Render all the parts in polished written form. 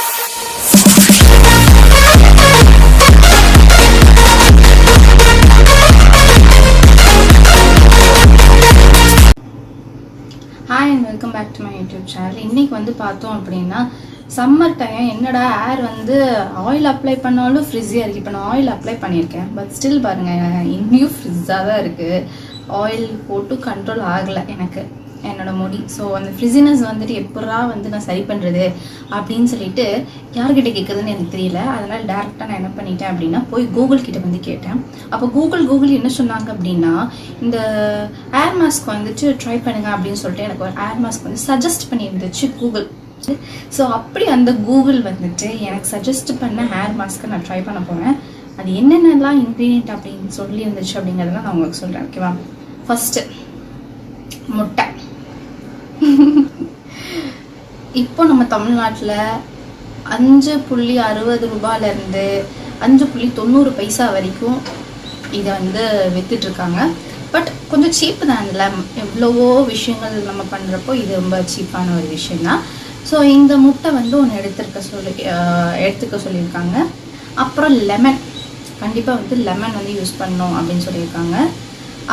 Hi and welcome back to my YouTube channel. இன்னைக்கு வந்து பார்த்தோம் அப்படின்னா சம்மர் டைம் என்னடா ஏர் வந்து ஆயில் அப்ளை பண்ணாலும் ஃப்ரிஸியாக இருக்குது. இப்போ நான் ஆயில் அப்ளை பண்ணியிருக்கேன், பட் ஸ்டில் பாருங்கள் இன்னும் ஃப்ரிஸாக தான் இருக்குது. ஆயில் போட்டு கண்ட்ரோல் ஆகலை எனக்கு என்னோட முடி. ஸோ அந்த ஃப்ரிஸினஸ் வந்துட்டு எப்படா வந்து நான் சரி பண்ணுறது அப்படின்னு சொல்லிட்டு யார்கிட்ட கேட்குறதுன்னு எனக்கு தெரியல. அதனால் டேரெக்டாக நான் என்ன பண்ணிட்டேன் அப்படின்னா போய் கூகுள் கிட்ட வந்து கேட்டேன். அப்போ கூகுள் என்ன சொன்னாங்க அப்படின்னா, இந்த ஏர் மாஸ்க் வந்துட்டு ட்ரை பண்ணுங்க அப்படின்னு சொல்லிட்டு எனக்கு ஒரு ஏர் மாஸ்க் வந்து சஜஸ்ட் பண்ணியிருந்துச்சு கூகுள். ஸோ அப்படி அந்த கூகுள் வந்துட்டு எனக்கு சஜஸ்ட் பண்ண ஹேர் மாஸ்க்கை நான் ட்ரை பண்ண போகிறேன். அது என்னென்னலாம் இன்க்ரீடியன்ட் அப்படின்னு சொல்லி இருந்துச்சு அப்படிங்கிறதெல்லாம் நான் உங்களுக்கு சொல்கிறேன், ஓகேவா? ஃபஸ்ட்டு முட்டை. இப்போ நம்ம தமிழ்நாட்டில் 5.60 ரூபாயிலேருந்து 5.90 வரைக்கும் இதை வந்து விற்றுட்ருக்காங்க. பட் கொஞ்சம் சீப்பு தான். அதில் எவ்வளவோ விஷயங்கள் நம்ம பண்ணுறப்போ இது ரொம்ப சீப்பான ஒரு விஷயந்தான். ஸோ இந்த முட்டை வந்து ஒன்று எடுத்துக்க சொல்லியிருக்காங்க. அப்புறம் லெமன், கண்டிப்பாக வந்து லெமன் வந்து யூஸ் பண்ணணும் அப்படின்னு சொல்லியிருக்காங்க.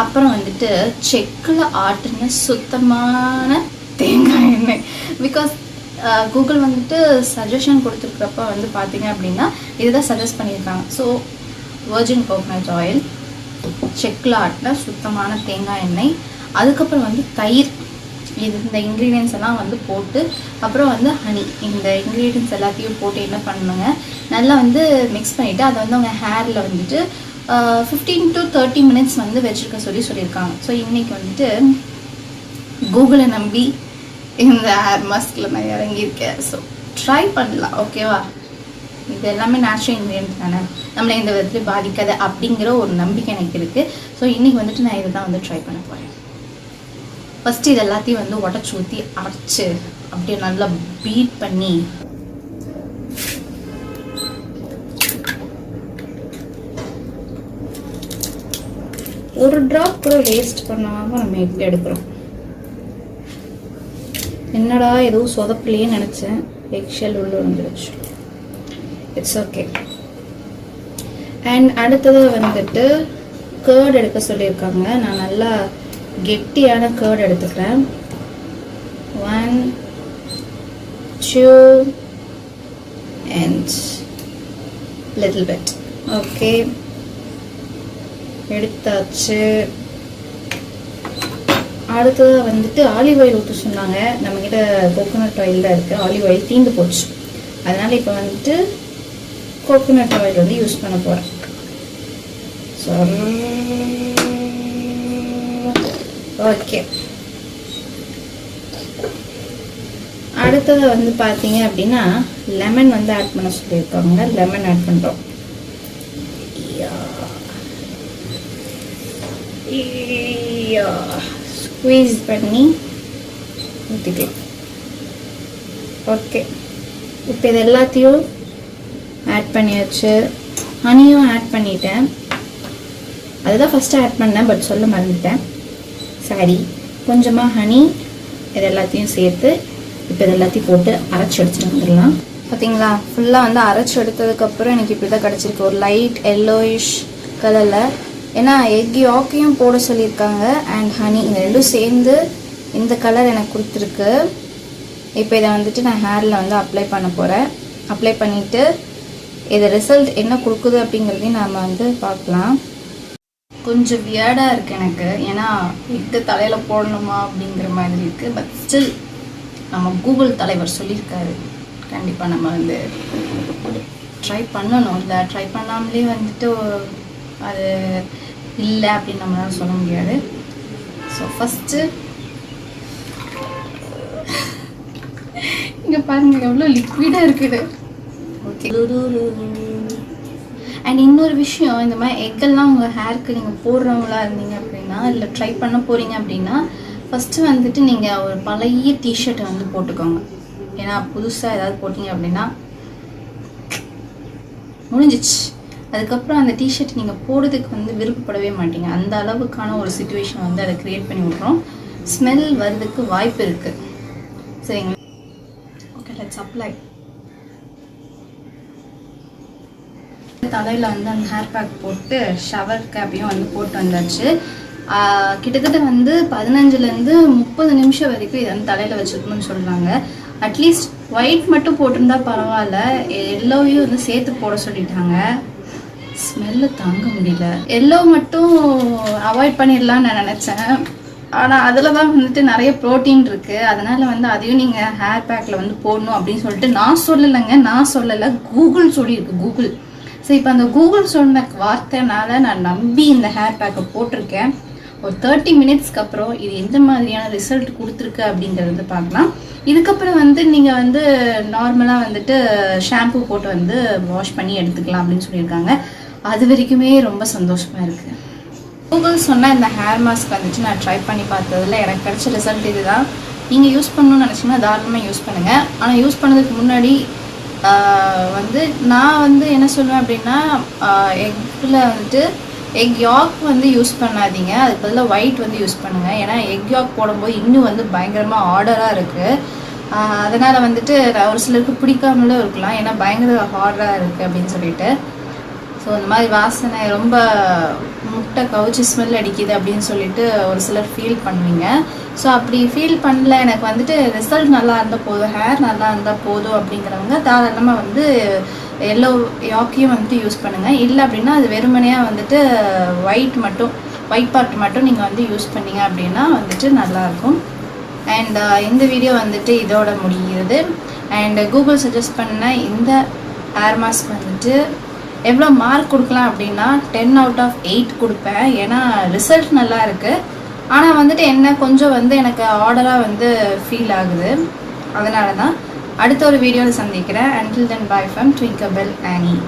அப்புறம் வந்துட்டு செக்கில் ஆட்டின சுத்தமான தேங்காய் எண்ணெய். பிகாஸ் கூகுள் வந்துட்டு சஜஷன் கொடுத்துருக்கிறப்ப வந்து பார்த்தீங்க அப்படின்னா இதுதான் சஜஸ்ட் பண்ணியிருக்காங்க. ஸோ வர்ஜின் கோகனட் ஆயில், செக்கில் ஆட்டின சுத்தமான தேங்காய் எண்ணெய், அதுக்கப்புறம் வந்து தயிர். இந்த இன்க்ரீடியன்ஸ் எல்லாம் வந்து போட்டு, அப்புறம் வந்து ஹனி, இந்த இன்க்ரீடியன்ஸ் எல்லாத்தையும் போட்டு என்ன பண்ணுங்க, நல்லா வந்து மிக்ஸ் பண்ணிவிட்டு அதை வந்து அவங்க ஹேரில் வந்துட்டு 15 to 30 minutes வந்து வச்சுருக்க சொல்லியிருக்காங்க. ஸோ இன்றைக்கி வந்துட்டு கூகுளை நம்பி இந்த ஹேர் மாஸ்கில் நான் இறங்கியிருக்கேன். ஸோ ட்ரை பண்ணலாம், ஓகேவா? இது எல்லாமே நேச்சுரல் இன்க்ரீடியன்ட் தானே, நம்மளை இந்த விதத்தில் பாதிக்காது அப்படிங்கிற ஒரு நம்பிக்கை எனக்கு இருக்குது. ஸோ இன்றைக்கி வந்துட்டு நான் இதை தான் வந்து ட்ரை பண்ண போகிறேன். ஃபஸ்ட்டு இது எல்லாத்தையும் வந்து உடச்சி ஊற்றி அரைச்சி அப்படியே நல்லா பீட் பண்ணி ஒரு ட்ராப் கூட வேஸ்ட் பண்ணாமல் நம்ம எடுக்கிறோம். என்னடா எதுவும் சொதப்பிலேயே நினச்சேன், எக்ஷெல் உள்ள வந்துடுச்சு. It's okay. அண்ட் அடுத்தது வந்துட்டு கேர்ட் எடுக்க சொல்லியிருக்காங்க. நான் நல்லா கெட்டியான கேர்ட் எடுத்துக்கிறேன். 1 2 and little bit. ஓகே, எடுத்தாச்சு. அடுத்தது வந்துட்டு ஆலிவ் ஆயில் ஊற்ற சொன்னாங்க. நம்மக்கிட்ட கோகோனட் ஆயில் தான் இருக்குது, ஆலிவ் ஆயில் தீந்து போச்சு. அதனால் இப்போ வந்துட்டு கோகோனட் ஆயில் வந்து யூஸ் பண்ண போகிறேன். ஓகே, அடுத்தது வந்து பார்த்தீங்க அப்படின்னா லெமன் வந்து ஆட் பண்ண சொல்லியிருக்காங்க. லெமன் ஆட் பண்ணுறோம். ஸ்குவீஸ் பண்ணி ஊற்றிக்கலாம். ஓகே, இப்போ இது எல்லாத்தையும் ஆட் பண்ணியாச்சு. ஹனியும் ஆட் பண்ணிட்டேன். அதுதான் ஃபஸ்ட்டு ஆட் பண்ணேன், பட் சொல்ல மறந்துட்டேன், சாரி. கொஞ்சமாக ஹனி, இது எல்லாத்தையும் சேர்த்து இப்போ இது எல்லாத்தையும் போட்டு அரைச்சி எடுத்துட்டு வந்துடலாம். பார்த்தீங்களா, ஃபுல்லாக வந்து அரைச்சி எடுத்ததுக்கப்புறம் எனக்கு இப்படி தான் கிடச்சிருக்கு, ஒரு லைட் எல்லோயிஷ் கலரில். ஏன்னா எக் யாக்கையும் போட சொல்லியிருக்காங்க அண்ட் ஹனி, இந்த ரெண்டும் சேர்ந்து இந்த கலர் எனக்கு கொடுத்துருக்கு. இப்போ இதை வந்துட்டு நான் ஹேரில் வந்து அப்ளை பண்ண போகிறேன். அப்ளை பண்ணிவிட்டு இது ரிசல்ட் என்ன கொடுக்குது அப்படிங்கிறதையும் நாம் வந்து பார்க்கலாம். கொஞ்சம் வியர்டாக இருக்குது எனக்கு, ஏன்னா எக்கு தலையில் போடணுமா அப்படிங்கிற மாதிரி இருக்குது. பட் ஸ்டில் நம்ம கூகுள் தலைவர் சொல்லியிருக்காரு, கண்டிப்பாக நம்ம வந்து ட்ரை பண்ணணும். இல்லை ட்ரை பண்ணாமலே வந்துட்டு அது இல்லை அப்படின்னு நம்மளால சொல்ல முடியாது. ஸோ ஃபஸ்ட்டு இங்கே பாருங்கள் எவ்வளோ லிக்விடாக இருக்குது. ஓகே, அண்ட் இன்னொரு விஷயம், இந்த மாதிரி எக்கெல்லாம் உங்கள் ஹேருக்கு நீங்கள் போடுறவங்களா இருந்தீங்க அப்படின்னா, இல்லை ட்ரை பண்ண போகிறீங்க அப்படின்னா, ஃபஸ்ட்டு வந்துட்டு நீங்கள் ஒரு பழைய டிஷர்ட்டை வந்து போட்டுக்கோங்க. ஏன்னா புதுசாக ஏதாவது போட்டிங்க அப்படின்னா முடிஞ்சிச்சு. அதுக்கப்புறம் அந்த டிஷர்ட் நீங்கள் போடுறதுக்கு வந்து விருப்பப்படவே மாட்டீங்க. அந்த அளவுக்கான ஒரு சிச்சுவேஷன் வந்து அதை க்ரியேட் பண்ணி விட்றோம். ஸ்மெல் வர்றதுக்கு வாய்ப்பு இருக்குது. சரிங்களா? Okay, let's apply. தலையில் வந்து அந்த ஹேர் பேக் போட்டு ஷவர் கேப்பையும் வந்து போட்டு வந்தாச்சு. கிட்டத்தட்ட வந்து 15லேருந்து 30 நிமிஷம் வரைக்கும் இதை வந்து தலையில் வச்சுருக்கணும்னு சொல்கிறாங்க. அட்லீஸ்ட் ஒயிட் மட்டும் போட்டிருந்தா பரவாயில்ல, எல்லோவையும் வந்து சேர்த்து போட சொல்லிட்டாங்க. ஸ்மெல்லு தாங்க முடியல. எல்லோ மட்டும் அவாய்ட் பண்ணிடலான்னு நான் நினச்சேன். ஆனால் அதில் தான் வந்துட்டு நிறைய ப்ரோட்டீன் இருக்குது. அதனால் வந்து அதையும் நீங்கள் ஹேர் பேக்கில் வந்து போடணும் அப்படின்னு சொல்லிட்டு நான் சொல்லலைங்க, நான் சொல்லலை, கூகுள் சொல்லியிருக்கு. கூகுள். ஸோ இப்போ அந்த கூகுள் சொன்ன வார்த்தைனால நான் நம்பி இந்த ஹேர் பேக்கை போட்டிருக்கேன். ஒரு 30 மினிட்ஸ்க்கு அப்புறம் இது எந்த மாதிரியான ரிசல்ட் கொடுத்துருக்கு அப்படிங்கிறது பார்க்கலாம். இதுக்கப்புறம் வந்து நீங்கள் வந்து நார்மலாக வந்துட்டு ஷாம்பு போட்டு வந்து வாஷ் பண்ணி எடுத்துக்கலாம் அப்படின்னு சொல்லியிருக்காங்க. அது வரைக்குமே ரொம்ப சந்தோஷமாக இருக்குது. கூகுள் சொன்ன இந்த ஹேர் மாஸ்க் வந்துட்டு நான் ட்ரை பண்ணி பார்த்ததில் எனக்கு கிடைச்ச ரிசல்ட் இது தான். நீங்கள் யூஸ் பண்ணணும்னு நினச்சிங்கன்னா தாராளமாக யூஸ் பண்ணுங்கள். ஆனால் யூஸ் பண்ணதுக்கு முன்னாடி வந்து நான் வந்து என்ன சொல்லுவேன் அப்படின்னா, எக்கில் வந்துட்டு எக் யாக் வந்து யூஸ் பண்ணாதீங்க, அதுக்கு பதிலாக ஒயிட் வந்து யூஸ் பண்ணுங்கள். ஏன்னா எக் யாக் போடும்போது இன்னும் வந்து பயங்கரமாக ஆர்டராக இருக்குது. அதனால் வந்துட்டு ஒரு சிலருக்கு பிடிக்காமலும் இருக்கலாம், ஏன்னா பயங்கர ஹார்டாக இருக்குது அப்படின்னு சொல்லிட்டு. ஸோ இந்த மாதிரி வாசனை ரொம்ப முட்டை கவுச்சி ஸ்மெல் அடிக்குது அப்படின்னு சொல்லிட்டு ஒரு சிலர் ஃபீல் பண்ணுவீங்க. ஸோ அப்படி ஃபீல் பண்ணல, எனக்கு வந்துட்டு ரிசல்ட் நல்லா இருந்தால் போதும், ஹேர் நல்லா இருந்தால் போதும் அப்படிங்கிறவங்க தாராளமாக வந்து எல்லோ யாக்கையும் வந்துட்டு யூஸ் பண்ணுங்கள். இல்லை அப்படின்னா அது வெறுமனையாக வந்துட்டு ஒயிட் பார்ட் மட்டும் நீங்கள் வந்து யூஸ் பண்ணிங்க அப்படின்னா வந்துட்டு நல்லாயிருக்கும். அண்ட் இந்த வீடியோ வந்துட்டு இதோட முடிகிறது. அண்ட் கூகுள் சஜஸ்ட் பண்ண இந்த ஹேர் மாஸ்க் வந்துட்டு எவ்வளோ மார்க் கொடுக்கலாம் அப்படின்னா 10 out of 8 கொடுப்பேன். ஏன்னா ரிசல்ட் நல்லா இருக்குது. ஆனால் வந்துட்டு என்ன கொஞ்சம் வந்து எனக்கு ஆர்டராக வந்து ஃபீல் ஆகுது. அதனால தான் அடுத்த ஒரு வீடியோவில் சந்திக்கிறேன். Until then, bye from Twinkle Bell Annie.